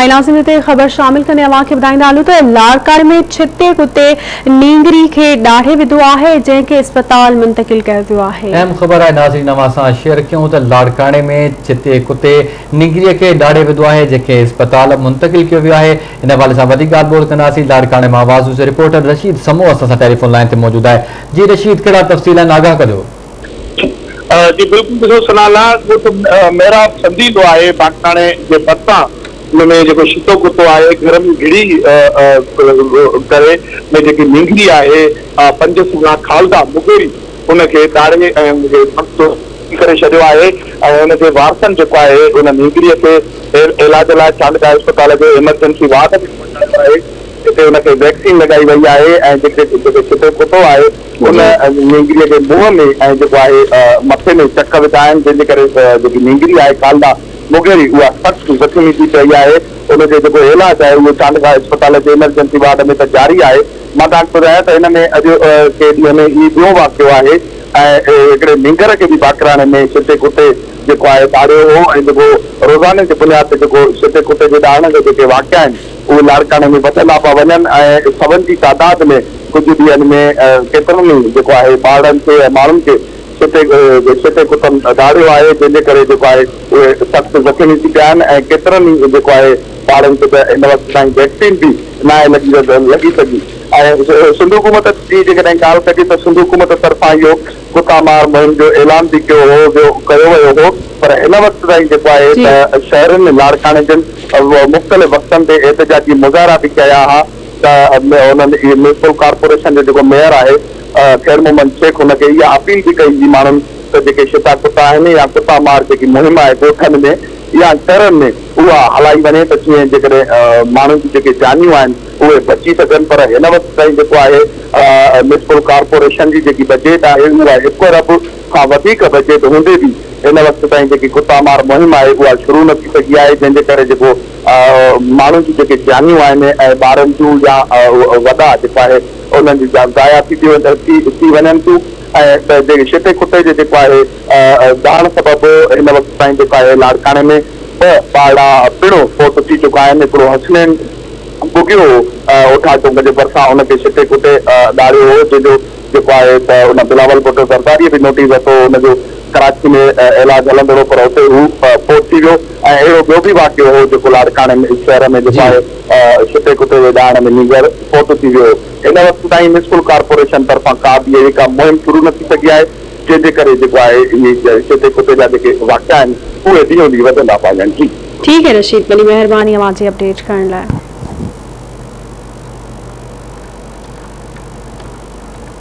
नाज़रीन ते ख़बर शामिल करने अवांखे ॿुधाईंदा हलूं त लाड़काणे में छिते कुते नींगरी खे ॾाढ़े विधो आहे जंहिंखे अस्पताल मुंतकिल कयो वियो आहे। अहम ख़बर आहे नाज़रीन अवां सां शेयर कयूं त लाड़काणे में छिते कुते नींगरीअ खे ॾाढ़े विधो आहे जंहिंखे अस्पताल मुंतकिल कयो वियो आहे। इन हवाले सां वधीक ॻाल्हि ॿोल कंदासीं। लाड़काणे मां आवाज़ जो रिपोर्टर रशीद समो असां सां टेलीफोन लाइन ते मौजूद आहे। जी रशीद, कहिड़ा तफ़सील आहिनि, आगाह कजो। जी बिल्कुल ॾिसो सनाला मेरा पसंदीदो आहे बागटाणे जे भरिसां उनमें जेको छितो कुतो आहे घर में घिड़ी करे में जेकी नींगरी आहे 5 सुॻा खालदा मुगोरी उनखे ॾाढ़े करे छॾियो आहे ऐं उनजे वारसनि जेको आहे उन नींगरीअ खे इलाज लाइ चांडका अस्पताल जो इमरजेंसी वार्ड में पहुचायो आहे। हिते उनखे वैक्सीन लगाई वई आहे ऐं जेके छितो कुतो आहे उन नींगरीअ जे मुंहं में ऐं जेको आहे मथे में चक विधा आहिनि जंहिंजे करे जेकी नींगरी आहे कालदा मुगेरी उहा सख़्तु ज़ख़्मी थी पई आहे। उनजो जेको इलाज आहे उहो चांडका अस्पताल जे इमरजेंसी वार्ड में त जारी आहे। मां तव्हांखे ॿुधायां त हिन में अॼु के ॾींहं में ही ॿियो वाक़ियो आहे ऐं हिकिड़े नींगर खे बि बाकराणे में छिते कुते जेको आहे ॾाढ़ियो हो ऐं जेको रोज़ाने जे बुनियाद ते जेको छिते कुते जे ॾाढ़ण जा जेके वाक़िया आहिनि उहे लाड़काणे में वधंदा पिया वञनि ऐं सभनि जी तादाद में कुझु ॾींहंनि में केतिरनि ई जेको आहे ॿारनि खे ऐं माण्हुनि खे छिते कुतनि ॾाढ़ियो आहे जंहिंजे करे जेको आहे उहे सख़्तु ज़ख़्मी थी पिया आहिनि ऐं केतिरनि ई जेको आहे ॿारनि खे त हिन वक़्तु ताईं वैक्सीन बि न आहे लॻी सघी ऐं सिंध हुकूमत जी जेकॾहिं ॻाल्हि कजे त सिंध हुकूमत तरफ़ां इहो कुता मार मुहिम जो ऐलान बि कयो वियो हो पर हिन वक़्तु ताईं जेको आहे त शहरनि लाड़काणे जनि मुख़्तलिफ़ वक़्तनि ते एहतिजाजी मुज़ाहिरा बि कया हुआ त उन्हनि म्यूनिसिपल कॉर्पोरेशन जो जेको मेयर आहे ख़ैर मोहम्मद शेख हुनखे इहा अपील बि कई माण्हुनि त जेके छिता कुता आहिनि या कुता मार जेकी मुहिम आहे ॻोठनि में या शहरनि में उहा हलाई वञे त जीअं जेकॾहिं माण्हुनि जी जेके जानियूं आहिनि उहे बची सघनि। पर हिन वक़्तु ताईं जेको आहे म्यूनिसिपल कॉर्पोरेशन जी जेकी बजेट आहे उहा 1 अरब खां वधीक बजेट हूंदे बि हिन वक़्तु ताईं जेकी कुता मार मुहिम आहे उहा शुरू न थी सघी आहे जंहिंजे करे जेको माण्हुनि जी जेके जानियूं आहिनि ऐं ॿारनि जूं या वॾा जेको आहे उन्हनि जी ज़ाया थी वञनि थियूं ऐं त जेके छिते कुते जो जेको आहे ॾाढ़ण सबबु हिन वक़्तु ताईं जेको आहे लाड़काणे में 2 ॿारड़ा पिणो फोट थी चुका आहिनि। हिकिड़ो हसनैन भुगियो उठा चौंक जे भरिसां उनखे छिते कुते ॾाढ़ियो हो जंहिंजो जेको आहे त उन बिलावल भुट्टो ज़रदारीअ बि नोटिस वरितो हुनजो कराची में इलाज हलंदो हो पर हुते हू फोट थी वियो ऐं अहिड़ो ॿियो बि वाक़ियो हो जेको लाड़काणे में शहर में जेको आहे छिते कुते जे ॾाढ़ण में नींगर फोट थी वियो। हिन वक़्तु ताईं म्यूनिसिपल कॉर्पोरेशन तरफ़ां का बि अहिड़ी का मुहिम शुरू न थी सघी आहे जंहिंजे करे जेको आहे इहे छिते कुते जा जेके वाक़िया आहिनि उहे ॾींहों ॾींहुं वधंदा पिया वञनि। ठीक है रशीद, वॾी महिरबानी अवां जी अपडेट करण लाइ।